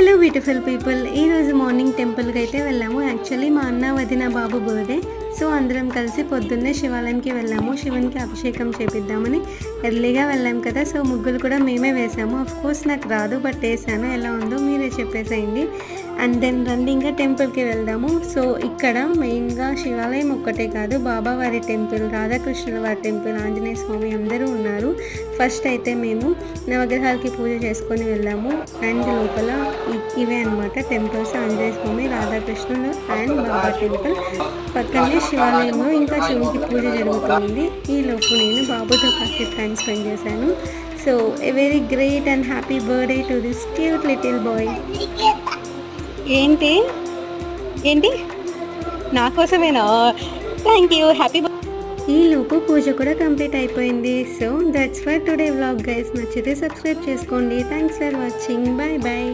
Hello beautiful people, ఈరోజు morning టెంపుల్కి అయితే వెళ్ళాము. యాక్చువల్లీ మా అన్న వదిన బాబు బర్త్డే, సో అందరం కలిసి పొద్దున్నే శివాలయంకి వెళ్ళాము. శివునికి అభిషేకం చేపిద్దామని ఎర్లీగా వెళ్ళాం కదా, సో ముగ్గులు కూడా మేమే వేసాము. కోర్స్ నాకు రాదు, బట్ వేసాను. ఎలా ఉందో మీరే చెప్పేసేయండి. అండ్ దెన్ రండి ఇంకా టెంపుల్కి వెళ్దాము. సో ఇక్కడ మెయిన్గా శివాలయం ఒక్కటే కాదు, బాబావారి టెంపుల్, రాధాకృష్ణుల వారి టెంపుల్, ఆంజనేయ స్వామి అందరూ ఉన్నారు. ఫస్ట్ అయితే మేము నవగ్రహాలకి పూజ చేసుకొని వెళ్ళాము. అండ్ లోపల ఇవే అనమాట టెంపుల్స్, ఆంజనేయ స్వామి, రాధాకృష్ణులు అండ్ బాబా టెంపుల్. పక్కనే శివాలయంలో ఇంకా శివునికి పూజ జరుగుతుంది. ఈ లోపు నేను బాబుతో కాస్త టైం స్పెండ్ చేశాను. So a very great and happy birthday to this cute little boy. ఏంటి ఏంటి నా కోసమేనా? Thank you, happy. ఈ లోపు పూజ కూడా కంప్లీట్ అయిపోయింది. So that's for today vlog guys. నచ్చితే సబ్స్క్రైబ్ చేసుకోండి. Thanks for watching. Bye bye.